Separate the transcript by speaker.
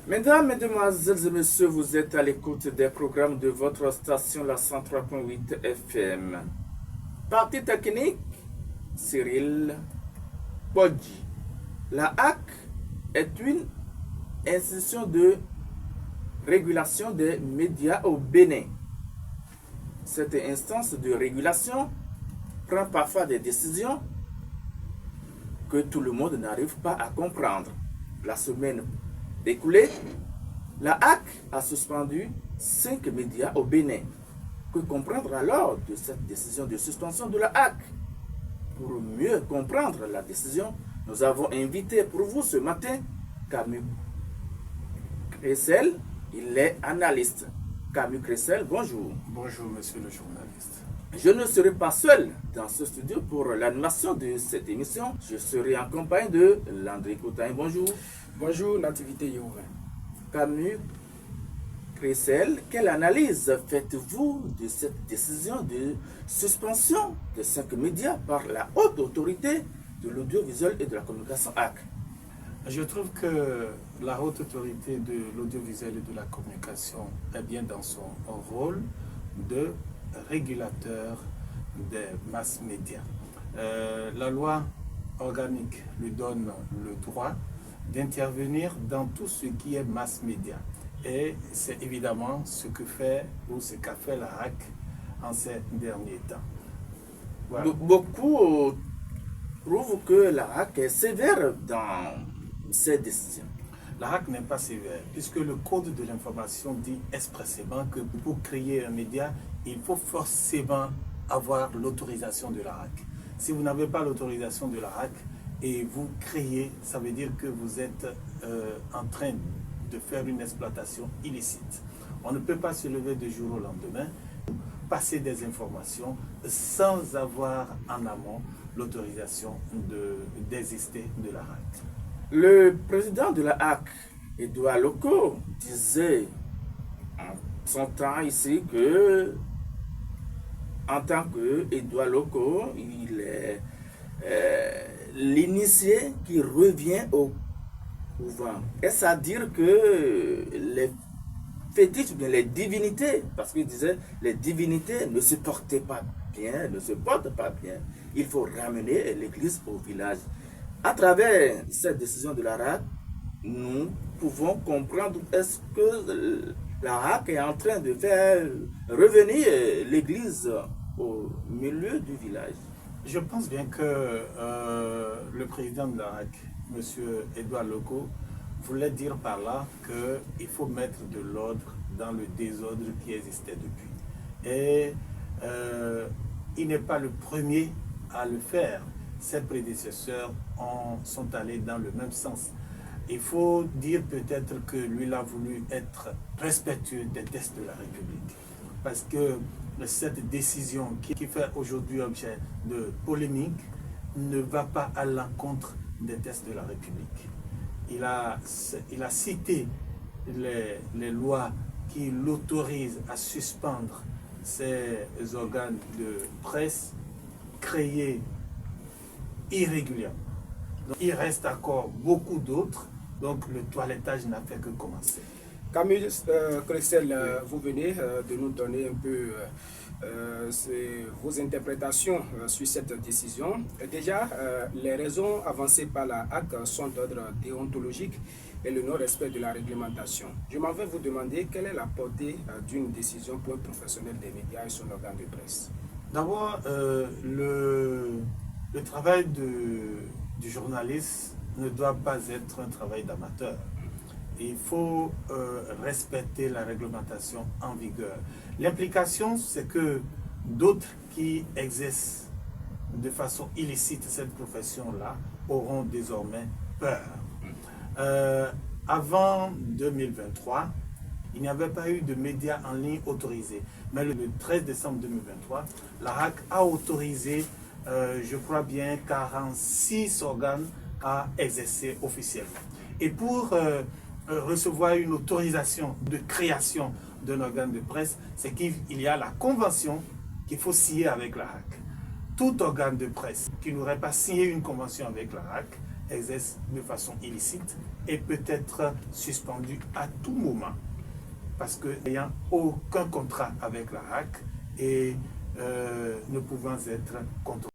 Speaker 1: Mesdames, Mesdemoiselles et Messieurs, vous êtes à l'écoute des programmes de votre station la 103.8 FM. Partie technique, Cyril Bodji. La HAC est une institution de régulation des médias au Bénin. Cette instance de régulation prend parfois des décisions que tout le monde n'arrive pas à comprendre. La semaine écoulée, la HAC a suspendu 5 médias au Bénin. Que comprendre alors de cette décision de suspension de la HAC? Pour mieux comprendre la décision, nous avons invité pour vous ce matin Camus Cressel. Il est analyste. Camus Cressel, bonjour.
Speaker 2: Bonjour, monsieur le journaliste.
Speaker 1: Je ne serai pas seul dans ce studio pour l'animation de cette émission. Je serai en compagnie de Landry Coutin. Bonjour.
Speaker 3: Bonjour, Nativité Youvin.
Speaker 1: Camus Cressel, quelle analyse faites-vous de cette décision de suspension de 5 médias par la haute autorité de l'audiovisuel et de la communication HAC?
Speaker 2: Je trouve que la haute autorité de l'audiovisuel et de la communication est bien dans son rôle de régulateur des masses médias. La loi organique lui donne le droit d'intervenir dans tout ce qui est mass média. Et c'est évidemment ce que fait ou ce qu'a fait la HAC en ces derniers temps.
Speaker 1: Voilà. Beaucoup trouvent que la HAC est sévère dans ses décisions.
Speaker 2: La HAC n'est pas sévère, puisque le Code de l'information dit expressément que pour créer un média, il faut forcément avoir l'autorisation de la HAC. Si vous n'avez pas l'autorisation de la HAC et vous créez, ça veut dire que vous êtes en train de faire une exploitation illicite. On ne peut pas se lever du jour au lendemain, passer des informations sans avoir en amont l'autorisation d'exister de la HAC.
Speaker 1: Le président de la HAC, Edouard Loko, disait en son temps ici que, en tant qu'Edouard Loko, il est l'initié qui revient au couvent. Est-ce à dire que les fétiches, bien les divinités, parce qu'il disait les divinités ne se portaient pas bien, ne se portent pas bien. Il faut ramener l'église au village. À travers cette décision de la HAC, nous pouvons comprendre est-ce que la HAC est en train de faire revenir l'église au milieu du village.
Speaker 2: Je pense bien que le président de la HAC, M. Edouard Loko, voulait dire par là qu'il faut mettre de l'ordre dans le désordre qui existait depuis. Et il n'est pas le premier à le faire. Ses prédécesseurs sont allés dans le même sens. Il faut dire peut-être que lui a voulu être respectueux des textes de la République. Parce que cette décision qui fait aujourd'hui objet de polémique ne va pas à l'encontre des textes de la République. Il a cité les lois qui l'autorisent à suspendre ces organes de presse créés irrégulièrement. Donc, il reste encore beaucoup d'autres, donc le toilettage n'a fait que commencer.
Speaker 3: Camus Cressel, vous venez de nous donner un peu vos interprétations sur cette décision. Déjà, les raisons avancées par la HAC sont d'ordre déontologique et le non-respect de la réglementation. Je m'en vais vous demander quelle est la portée d'une décision pour un professionnel des médias et son organe de presse.
Speaker 2: D'abord, le travail du journaliste ne doit pas être un travail d'amateur. Il faut respecter la réglementation en vigueur. L'implication, c'est que d'autres qui exercent de façon illicite cette profession-là auront désormais peur. Avant 2023, il n'y avait pas eu de médias en ligne autorisés. Mais le 13 décembre 2023, la HAC a autorisé, je crois bien, 46 organes à exercer officiellement. Et pour recevoir une autorisation de création d'un organe de presse, c'est qu'il y a la convention qu'il faut signer avec la HAC. Tout organe de presse qui n'aurait pas signé une convention avec la HAC exerce de façon illicite et peut être suspendu à tout moment. Parce que n'ayant aucun contrat avec la RAC et ne pouvant être contrôlé.